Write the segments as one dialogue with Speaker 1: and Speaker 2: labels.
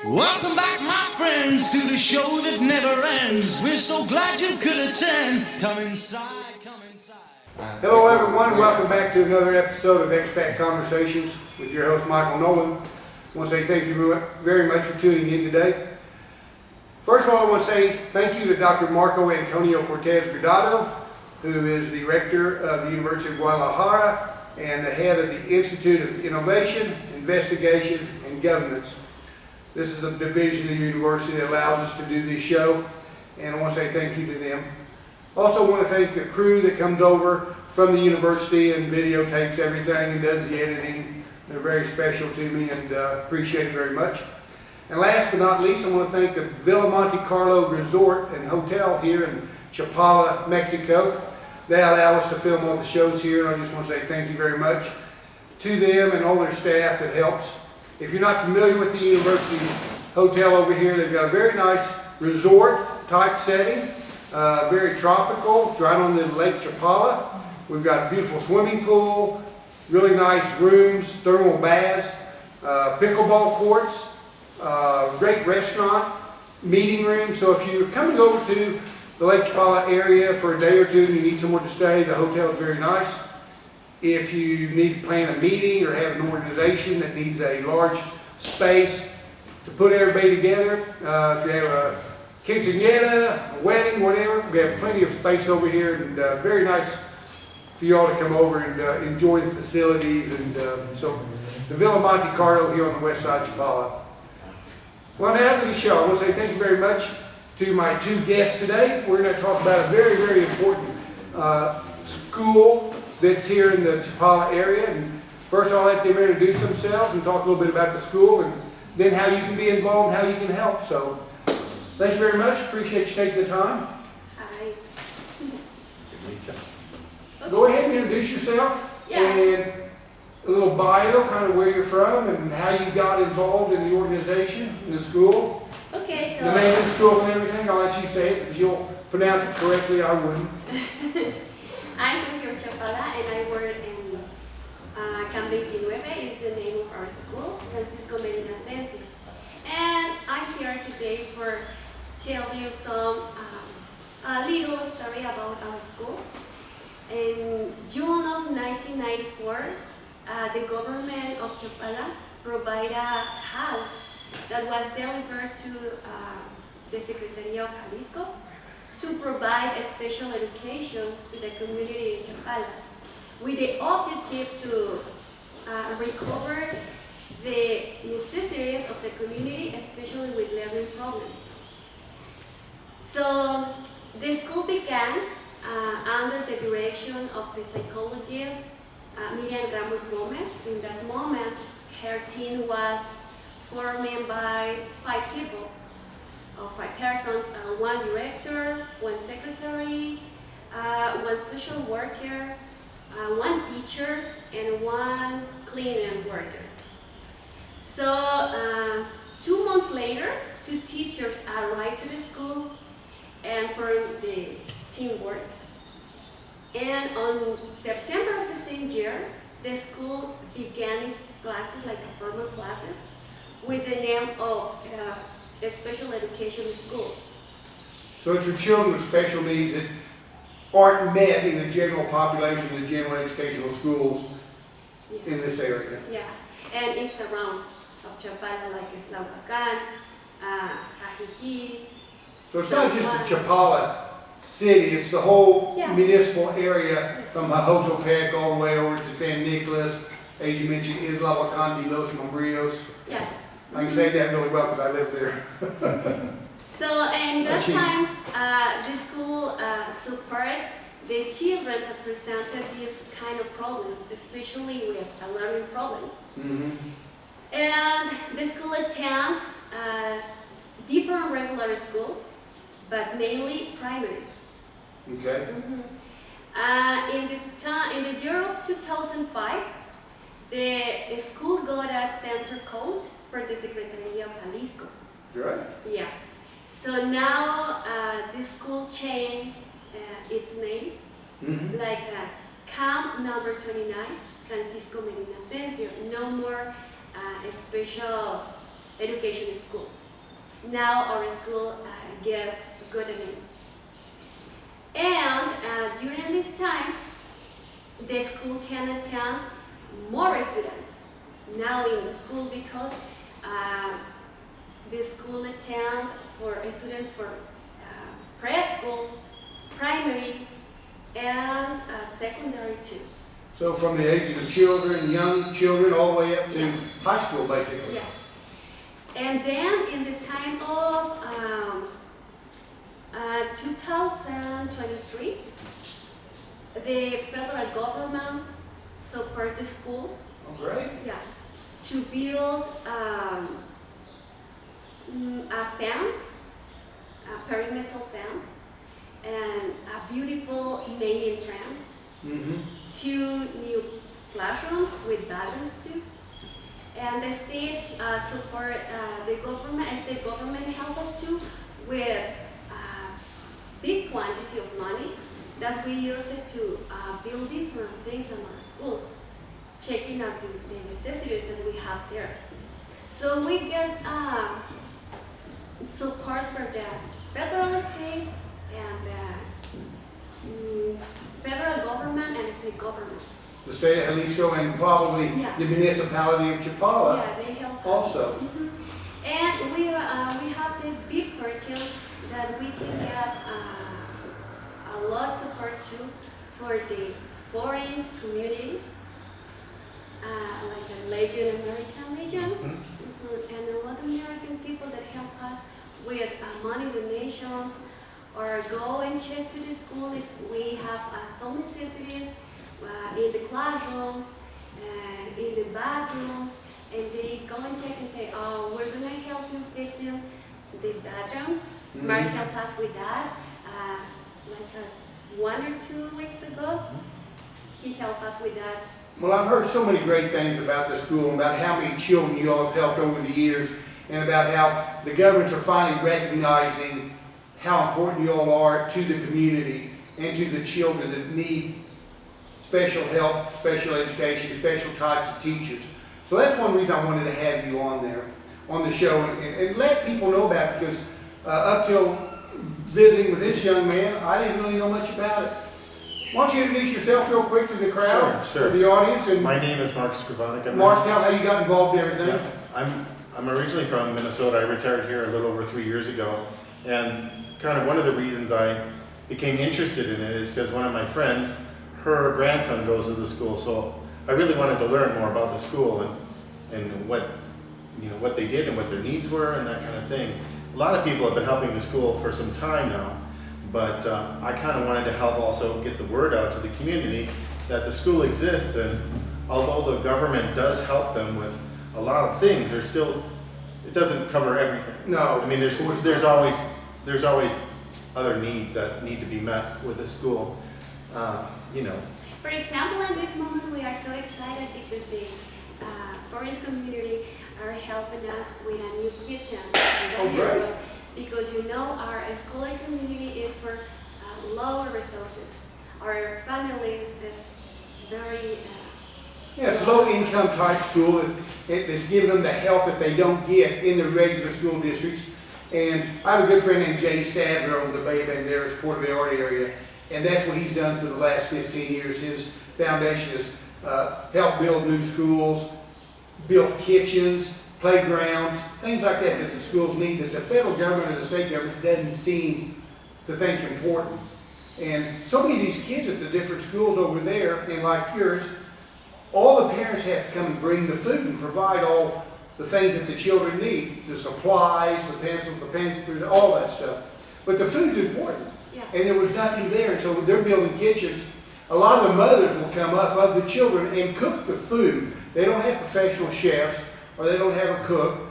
Speaker 1: Welcome back, my friends, to the show that never ends. We're so glad you could attend. Come inside, come inside.
Speaker 2: Hello everyone, and welcome back to another episode of Expat Conversations with your host Michael Nolen. I want to say thank you very much for tuning in today. First of all, I want to say thank you to Dr. Marco Antonio Cortez Gradado, who is the rector of the University of Guadalajara and the head of the Institute of Innovation, Investigation, and Governance. This is the division of the university that allows us to do this show, and I want to say thank you to them. Also want to thank the crew that comes over from the university and videotapes everything and does the editing. They're very special to me and appreciate it very much. And last but not least, I want to thank the Villa Monte Carlo Resort and Hotel here in Chapala, Mexico. They allow us to film all the shows here, and I just want to say thank you very much to them and all their staff that helps. If you're not familiar with the university hotel over here, they've got a very nice resort type setting, very tropical, it's right on the Lake Chapala. We've got a beautiful swimming pool, really nice rooms, thermal baths, pickleball courts, great restaurant, meeting room. So if you're coming over to the Lake Chapala area for a day or two and you need somewhere to stay, the hotel is very nice. If you need to plan a meeting or have an organization that needs a large space to put everybody together, if you have a quinceañera, a wedding, whatever, we have plenty of space over here, and very nice for you all to come over and enjoy the facilities. And so the Villa Monte Carlo here on the west side of Chapala. Well, now to the show, I want to say thank you very much to my two guests today. We're going to talk about a very, very important school that's here in the Chapala area. And first I'll let them introduce themselves and talk a little bit about the school and then how you can be involved and how you can help. So thank you very much. Appreciate you taking the time.
Speaker 3: Hi.
Speaker 2: Go ahead and introduce yourself.
Speaker 3: Yeah.
Speaker 2: And a little bio, kind of where you're from and how you got involved in the organization, in the school.
Speaker 3: Okay, so
Speaker 2: The name of the school and everything. I'll let you say it because you'll pronounce it correctly. I wouldn't.
Speaker 3: I'm from here, Chapala, and I work in Camp 29 is the name of our school, Francisco Medina Ascencio. And I'm here today for tell you some little story about our school. In June of 1994, the government of Chapala provided a house that was delivered to the Secretary of Jalisco to provide a special education to the community in Chapala, with the objective to recover the necessities of the community, especially with learning problems. So the school began under the direction of the psychologist Miriam Ramos Gomez. In that moment, her team was formed by 5 people. 5 persons, 1 director, 1 secretary, 1 social worker, 1 teacher, and 1 cleaning worker. So 2 months later, 2 teachers arrived to the school and formed the teamwork. And on September of the same year, the school began its classes, like formal classes, with the name of a special education school.
Speaker 2: So it's for children with special needs that aren't met in the general population, the general educational schools in this area.
Speaker 3: Yeah, and it's around of Chapala, like Eslauacan, Ajiji.
Speaker 2: So it's not just the Chapala city, it's the whole municipal area from Jotopec all the way over to San Nicolas, as you mentioned, Islauacan de los Membrillos.
Speaker 3: Yeah.
Speaker 2: I can say that really well because I live there.
Speaker 3: So, and that time, the school supported the children that presented these kind of problems, especially with learning problems.
Speaker 2: Mm-hmm.
Speaker 3: And the school attend different regular schools, but mainly primaries.
Speaker 2: Okay.
Speaker 3: In the year of 2005, the school got a center code for the Secretary of Jalisco.
Speaker 2: Right.
Speaker 3: Yeah. So now the school changed its name, like Camp number 29, Francisco Medina Ascencio. No more a special education school. Now our school get good name. And during this time, the school can attend more students now in the school because the school attend for students for preschool, primary, and secondary too.
Speaker 2: So from the ages of children, young children, all the way up to high school, basically.
Speaker 3: Yeah. And then in the time of 2023, the federal government support the school.
Speaker 2: Oh, great.
Speaker 3: Yeah, to build a fence, a perimeter fence, and a beautiful main entrance.
Speaker 2: Mm-hmm.
Speaker 3: 2 new classrooms with bathrooms too. And the state support state government help us too with big quantity of money that we use it to build different things in our schools, checking out the necessities that we have there. So we get support for the federal, state, and the federal government and the state government.
Speaker 2: The state of Jalisco and probably the municipality of Chapala
Speaker 3: Yeah, they help us.
Speaker 2: also.
Speaker 3: Mhm. And we have the big fortune that we can get a lot support too for the foreign community, like a Legion, American Legion, and a lot of American people that help us with money donations or go and check to the school if we have some necessities in the classrooms, in the bathrooms, and they go and check and say, oh, we're gonna help you fixing the bathrooms. Mark helped us with that. 1 or 2 weeks ago, he helped us with that.
Speaker 2: Well, I've heard so many great things about the school, and about how many children you all have helped over the years, and about how the governments are finally recognizing how important you all are to the community and to the children that need special help, special education, special types of teachers. So that's one reason I wanted to have you on there, on the show, and let people know about it, because up till visiting with this young man, I didn't really know much about it. Why don't you introduce yourself real quick to the crowd,
Speaker 4: Sure.
Speaker 2: to the audience? And
Speaker 4: My name is Mark Skrivanik.
Speaker 2: Mark, tell how you got involved in everything.
Speaker 4: Yeah, I'm originally from Minnesota. I retired here a little over 3 years ago, and kind of one of the reasons I became interested in it is because one of my friends, her grandson goes to the school, so I really wanted to learn more about the school and what they did and what their needs were and that kind of thing. A lot of people have been helping the school for some time now, but I kind of wanted to help also get the word out to the community that the school exists, and although the government does help them with a lot of things, it doesn't cover everything.
Speaker 2: No,
Speaker 4: I mean, there's always other needs that need to be met with a school.
Speaker 3: For example, at this moment we are so excited because the foreign community are helping us with a new kitchen.
Speaker 2: Oh, great.
Speaker 3: Because our scholar community is for lower resources. Our families is very
Speaker 2: yeah, it's a low-income type school that's giving them the help that they don't get in the regular school districts. And I have a good friend named Jay Sadler over the Bay of Banderas, Puerto Vallarta area, and that's what he's done for the last 15 years. His foundation has helped build new schools, built kitchens, playgrounds, things like that the schools need, that the federal government or the state government doesn't seem to think important. And so many of these kids at the different schools over there, and like yours, all the parents have to come and bring the food and provide all the things that the children need, the supplies, the pencils, the pencils, all that stuff. But the food's important.
Speaker 3: Yeah.
Speaker 2: And there was nothing there, and so they're building kitchens. A lot of the mothers will come up of the children and cook the food. They don't have professional chefs, or they don't have a cook.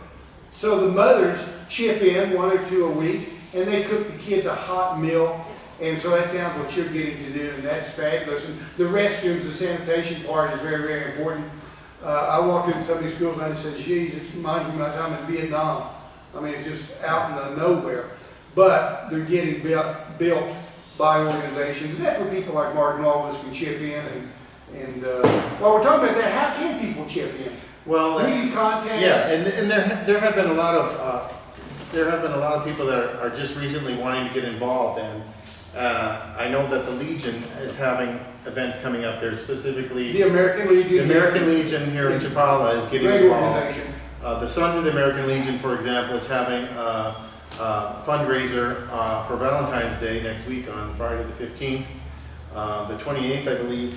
Speaker 2: So the mothers chip in 1 or 2 a week, and they cook the kids a hot meal. And so that sounds what you're getting to do, and that's fabulous. And the restrooms, the sanitation part is very, very important. I walked into some of these schools and I just said, geez, it reminds me of my time in Vietnam. I mean, it's just out in the nowhere. But they're getting built by organizations. And that's where people like Mark and all of us can chip in. And while we're talking about that, how can people chip in?
Speaker 4: Well,
Speaker 2: Who do you contact?
Speaker 4: yeah, and there have been a lot of people that are just recently wanting to get involved, and I know that the Legion is having events coming up there, specifically
Speaker 2: The American Legion.
Speaker 4: the American Legion here in Chapala is getting
Speaker 2: Great
Speaker 4: involved.
Speaker 2: organization.
Speaker 4: The Sons of the American Legion, for example, is having a fundraiser for Valentine's Day next week on Friday the 15th. The 28th, I believe,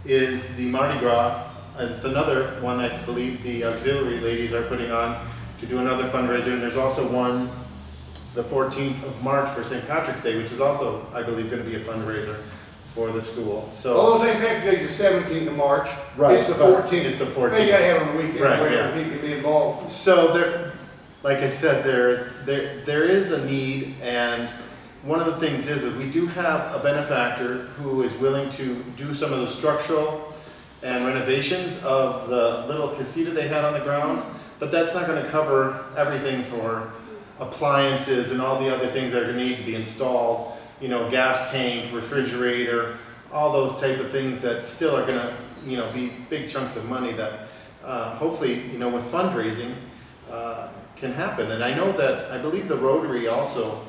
Speaker 4: is the Mardi Gras. And it's another one that I believe the auxiliary ladies are putting on to do another fundraiser. And there's also one the 14th of March for St. Patrick's Day, which is also, I believe, going to be a fundraiser for the school. So,
Speaker 2: Although St. Patrick's Day is the 17th of March,
Speaker 4: Right,
Speaker 2: it's the
Speaker 4: but
Speaker 2: 14th.
Speaker 4: it's the 14th.
Speaker 2: You gotta have it on the weekend
Speaker 4: Right,
Speaker 2: where
Speaker 4: yeah.
Speaker 2: people can be involved.
Speaker 4: So there, like I said, there is a need, and one of the things is that we do have a benefactor who is willing to do some of the structural and renovations of the little casita they had on the grounds, but that's not going to cover everything for appliances and all the other things that are going to need to be installed. You know, gas tank, refrigerator, all those type of things that still are going to, you know, be big chunks of money that hopefully, you know, with fundraising can happen. And I know that, I believe the Rotary also,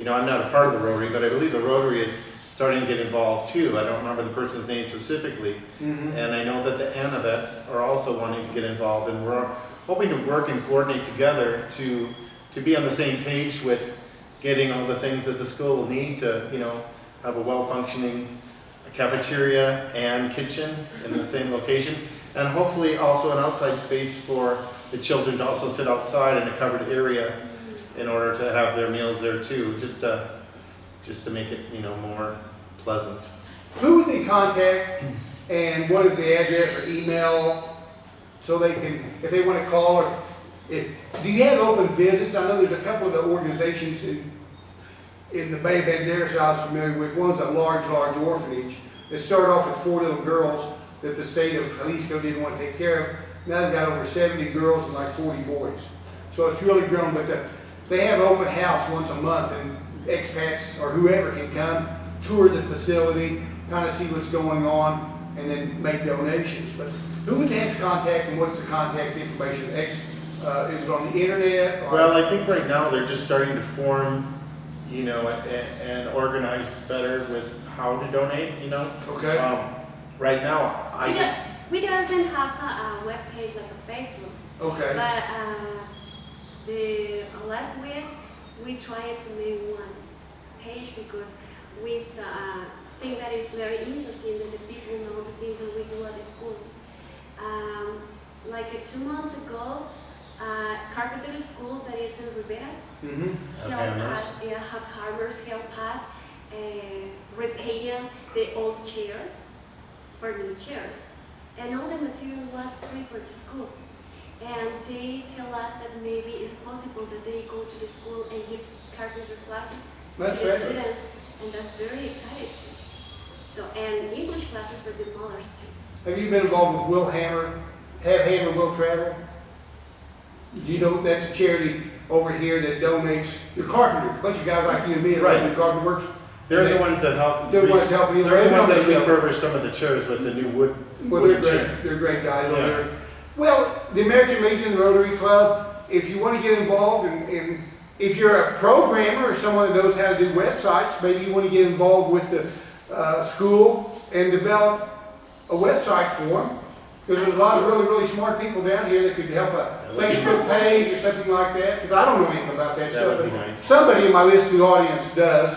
Speaker 4: you know, I'm not a part of the Rotary, but I believe the Rotary is starting to get involved too. I don't remember the person's name specifically.
Speaker 2: Mhm.
Speaker 4: And I know that the Anavets are also wanting to get involved, and we're hoping to work and coordinate together to be on the same page with getting all the things that the school will need to, you know, have a well-functioning cafeteria and kitchen in the same location, and hopefully also an outside space for the children to also sit outside in a covered area in order to have their meals there too, just to make it, you know, more pleasant.
Speaker 2: Who would they contact, and what is the address or email, so they can, if they want to call, or do you have open visits? I know there's a couple of the organizations in the Bay of Banderas I was familiar with. One's a large orphanage that started off with 4 little girls that the state of Jalisco didn't want to take care of. Now they've got over 70 girls and like 40 boys. So it's really grown, but they have open house once a month, and expats or whoever can come, tour the facility, kind of see what's going on, and then make donations. But who would they have to contact, and what's the contact information? Is it on the internet? Or?
Speaker 4: Well, I think right now they're just starting to form, you know, and organize better with how to donate, you know.
Speaker 2: Okay.
Speaker 4: Right now,
Speaker 3: We doesn't have a web page like a Facebook,
Speaker 2: Okay.
Speaker 3: but the last week we tried to make one page because we think that it's very interesting that the people know the things that we do at the school. Like 2 months ago, carpentry school that is in Riberas
Speaker 2: Mm-hmm.
Speaker 3: helped us, farmers help us repair the old chairs for new chairs. And all the material was free for the school. And they tell us that maybe it's possible that they go to the school and give carpentry classes
Speaker 2: That's
Speaker 3: to the
Speaker 2: right.
Speaker 3: students. And that's very exciting too. So, and English classes for the mothers too.
Speaker 2: Have you been involved with Will Hammer? Have Hammer Will Travel? Do you know that's a charity over here that donates? They're carpenters, a bunch of guys like you and me that
Speaker 4: Right.
Speaker 2: do carpenter works.
Speaker 4: they're
Speaker 2: They-
Speaker 4: the ones that help.
Speaker 2: They're the ones helping you.
Speaker 4: They're the ones that
Speaker 2: They're the
Speaker 4: refurbish some of the chairs with the new wood.
Speaker 2: Well, they're
Speaker 4: wooden
Speaker 2: great.
Speaker 4: chair.
Speaker 2: They're great guys over
Speaker 4: Yeah.
Speaker 2: there. Well, the American Legion Rotary Club, if you want to get involved, and if you're a programmer or someone that knows how to do websites, maybe you want to get involved with the school and develop a website for them. Because there's a lot of really, really smart people down here that could help a
Speaker 4: That would be
Speaker 2: Facebook page or something like that. Because I don't know anything about that
Speaker 4: That
Speaker 2: stuff.
Speaker 4: would be
Speaker 2: but
Speaker 4: nice.
Speaker 2: somebody in my listening audience does.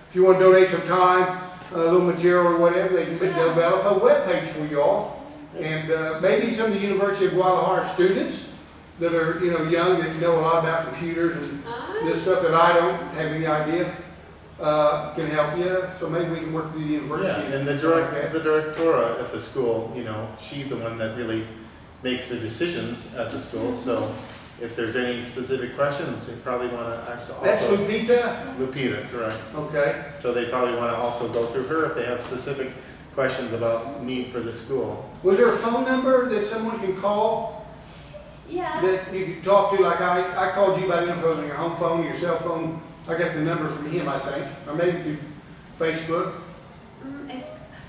Speaker 2: If you want to donate some time, a little material or whatever, they can develop a web page for you all. And maybe some of the University of Guadalajara students that are, you know, young, that know a lot about computers and this stuff that I don't have any idea, can help you. So maybe we can work through the
Speaker 4: Yeah,
Speaker 2: university.
Speaker 4: and the directora at the school, you know, she's the one that really makes the decisions at the school. So if there's any specific questions, they probably want to also.
Speaker 2: That's Lupita?
Speaker 4: Lupita, correct.
Speaker 2: Okay.
Speaker 4: So they probably want to also go through her if they have specific questions about need for the school.
Speaker 2: Was there a phone number that someone can call
Speaker 3: Yeah.
Speaker 2: that you could talk to? Like I called you by the info on your home phone, your cell phone. I got the number from him, I think, or maybe through Facebook.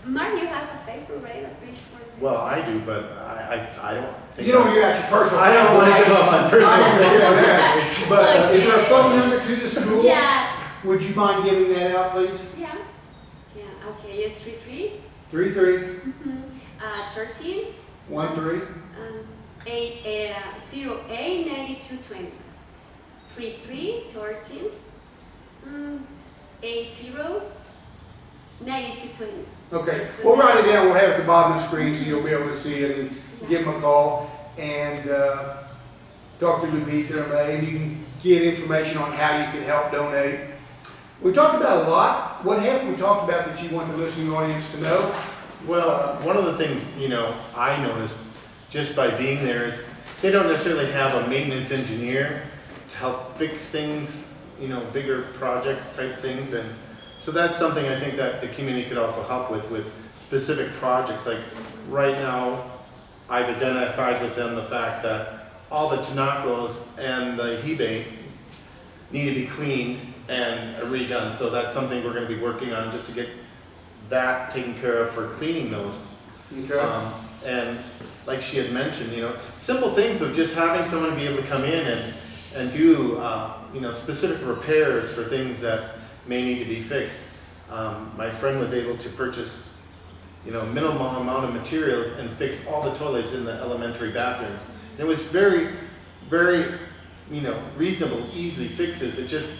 Speaker 3: Mark, you have a Facebook, right? A page for
Speaker 4: Well, I do, but I don't think.
Speaker 2: You don't get out your personal.
Speaker 4: I don't want to give up my personal.
Speaker 2: that. But is there a phone number to the school?
Speaker 3: Yeah.
Speaker 2: Would you mind giving that out, please?
Speaker 3: Yeah. Yeah. Okay. It's 33.
Speaker 2: 33
Speaker 3: 13.
Speaker 2: 13
Speaker 3: 08 9220. 33 13 80 9220.
Speaker 2: Okay, we'll write it down. We'll have it at the bottom of the screen so you'll be able to see it and give them a call and talk to Lupita or May, and you can get information on how you can help donate. We talked about a lot. What haven't we talked about that you want the listening audience to know?
Speaker 4: Well, one of the things, I noticed just by being there is they don't necessarily have a maintenance engineer to help fix things, bigger projects type things. And so that's something I think that the community could also help with specific projects. Like right now, I've identified with them the fact that all the Tanacos and the Hibe need to be cleaned and redone. So that's something we're going to be working on just to get that taken care of for cleaning those.
Speaker 2: Okay.
Speaker 4: And like she had mentioned, simple things of just having someone be able to come in and do, specific repairs for things that may need to be fixed. My friend was able to purchase, minimum amount of materials and fix all the toilets in the elementary bathrooms. And it was very, very, reasonable, easy fixes. It just,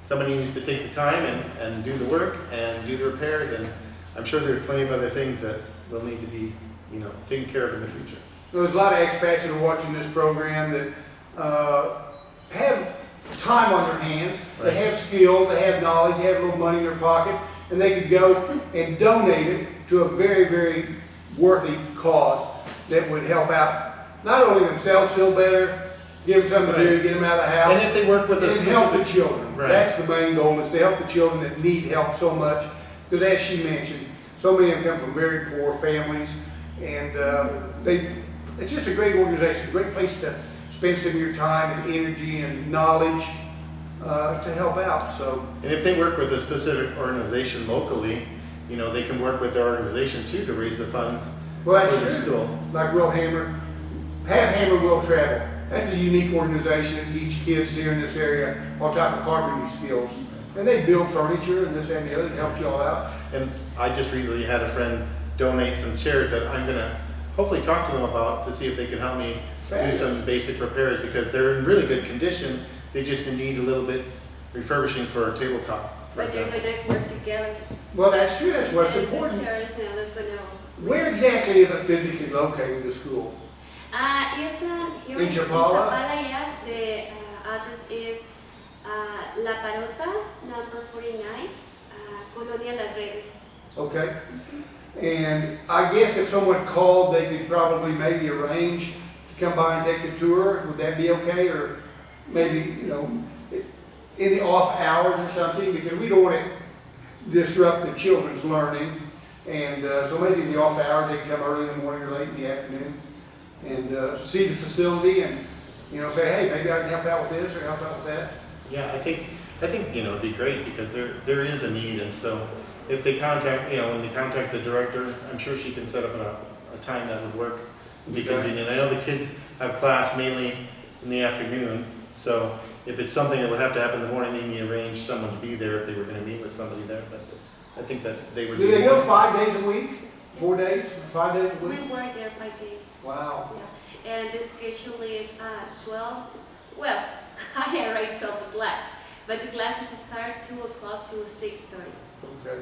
Speaker 4: somebody needs to take the time and do the work and do the repairs. And I'm sure there's plenty of other things that will need to be, taken care of in the future.
Speaker 2: So there's a lot of expats that are watching this program that have time on their hands,
Speaker 4: Right.
Speaker 2: they have skill, they have knowledge, they have a little money in their pocket, and they could go and donate it to a very, very worthy cause that would help out not only themselves feel better, give them something to do,
Speaker 4: Right.
Speaker 2: get them out of the house,
Speaker 4: And if they work with us,
Speaker 2: and help the children.
Speaker 4: Right.
Speaker 2: That's the main goal, is to help the children that need help so much. Because as she mentioned, so many of them come from very poor families, and it's just a great organization, a great place to spend some of your time and energy and knowledge to help out. So,
Speaker 4: and if they work with a specific organization locally, they can work with their organization too to raise the funds
Speaker 2: well, that's
Speaker 4: for the
Speaker 2: true.
Speaker 4: school.
Speaker 2: Like Will Hammer, Have Hammer Will Travel. That's a unique organization that teach kids here in this area all type of carpentry skills. And they build furniture and this and the other and help you all out.
Speaker 4: And I just recently had a friend donate some chairs that I'm gonna hopefully talk to them about to see if they can help me do some basic repairs, because they're in really good condition. They just need a little bit refurbishing for a tabletop.
Speaker 3: But they're gonna work together.
Speaker 2: Well, that's true. That's what's
Speaker 3: There's the
Speaker 2: important.
Speaker 3: chairs and it's gonna.
Speaker 2: Where exactly is it physically located, the school?
Speaker 3: It's here
Speaker 2: In Chapala?
Speaker 3: Yes. The address is La Parota, number 49, Colonia Las Redes.
Speaker 2: Okay. And I guess if someone called, they could probably maybe arrange to come by and take a tour. Would that be okay? Or maybe, in the off hours or something, because we don't want to disrupt the children's learning. And so maybe in the off hours, they can come early in the morning or late in the afternoon and see the facility and, say, hey, maybe I can help out with this or help out with that.
Speaker 4: Yeah, I think it'd be great, because there is a need. And so if they contact, when they contact the director, I'm sure she can set up a time that would work and be
Speaker 2: Okay.
Speaker 4: convenient. I know the kids have class mainly in the afternoon, so if it's something that would have to happen in the morning, they need to arrange someone to be there if they were going to meet with somebody there. But I think that they would.
Speaker 2: Do they go 5 days a week? 4 days? 5 days a
Speaker 3: We
Speaker 2: week?
Speaker 3: work there 5 days.
Speaker 2: Wow.
Speaker 3: Yeah. And the schedule is 12. Well, I arrived 12 o'clock, but the classes start 2 o'clock to 6:30.
Speaker 2: Okay.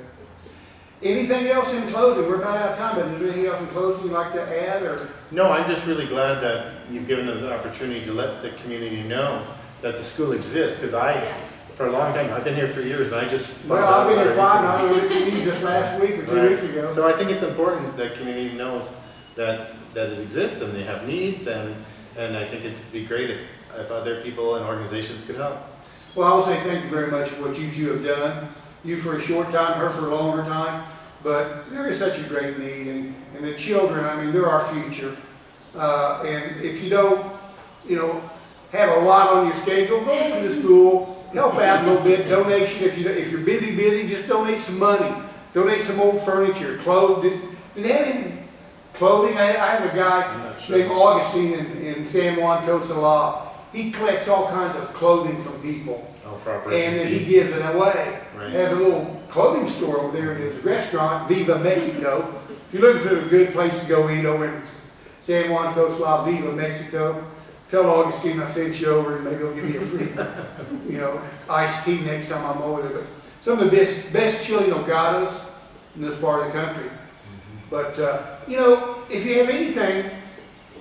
Speaker 2: Anything else in closing? We're about out of time, but is there anything else in closing you'd like to add? Or
Speaker 4: No, I'm just really glad that you've given us the opportunity to let the community know that the school exists, because
Speaker 3: Yeah.
Speaker 4: for a long time, I've been here 3 years, and I just found
Speaker 2: Well,
Speaker 4: out
Speaker 2: I've been
Speaker 4: about
Speaker 2: here
Speaker 4: it
Speaker 2: 5,
Speaker 4: recently.
Speaker 2: and I learned from you just last week or 2
Speaker 4: Right.
Speaker 2: weeks ago.
Speaker 4: So I think it's important that community knows that it exists and they have needs, and I think it'd be great if other people and organizations could help.
Speaker 2: Well, I will say thank you very much for what you two have done. You for a short time, her for a longer time. But there is such a great need, and the children, I mean, they're our future. And if you don't, have a lot on your schedule, go to the school, help out a little bit, donation. If you're busy, just donate some money. Donate some old furniture, clothes. Do they have anything clothing. I have a
Speaker 4: I'm
Speaker 2: guy
Speaker 4: not sure.
Speaker 2: named Augustine in San Juan, Costa La. He collects all kinds of clothing from people,
Speaker 4: Oh, for Operation
Speaker 2: and then he
Speaker 4: Feed.
Speaker 2: gives it away.
Speaker 4: Right.
Speaker 2: He has a little clothing store over there in his restaurant, Viva Mexico. If you're looking for a good place to go eat over in San Juan, Costa La, Viva Mexico, tell Augustine I sent you over, and maybe he'll give me a free, iced tea next time I'm over there. But some of the best chili nogadas in this part of the country. But, if you have anything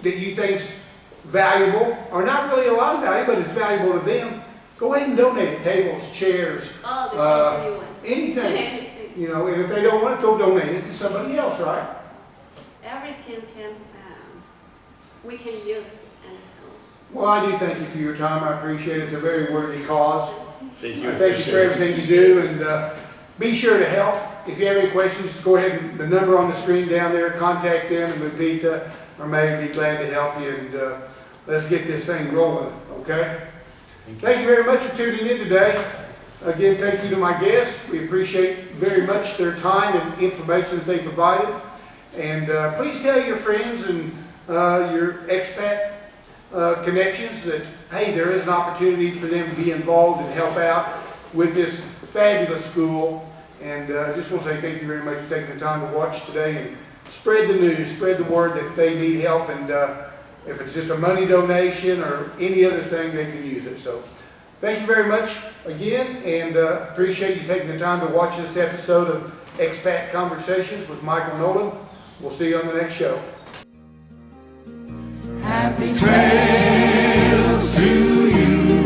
Speaker 2: that you think's valuable, or not really a lot of value, but it's valuable to them, go ahead and donate it. Tables, chairs, anything.
Speaker 3: Anything.
Speaker 2: And if they don't want it, they'll donate it to somebody else, right?
Speaker 3: Everything we can use in the school.
Speaker 2: Well, I do thank you for your time. I appreciate it. It's a very worthy cause.
Speaker 4: Thank you.
Speaker 2: I thank you for everything you do, and be sure to help. If you have any questions, go ahead and the number on the screen down there, contact them, and Lupita or May would be glad to help you, and let's get this thing rolling, okay? Thank you very much for tuning in today. Again, thank you to my guests. We appreciate very much their time and information that they provided. And please tell your friends and your expat connections that, hey, there is an opportunity for them to be involved and help out with this fabulous school. And I just want to say thank you very much for taking the time to watch today, and spread the news, spread the word that they need help, and if it's just a money donation or any other thing, they can use it. So thank you very much again, and appreciate you taking the time to watch this episode of Expat Conversations with Michael Nolen. We'll see you on the next show.
Speaker 1: Happy trails to you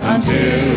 Speaker 1: until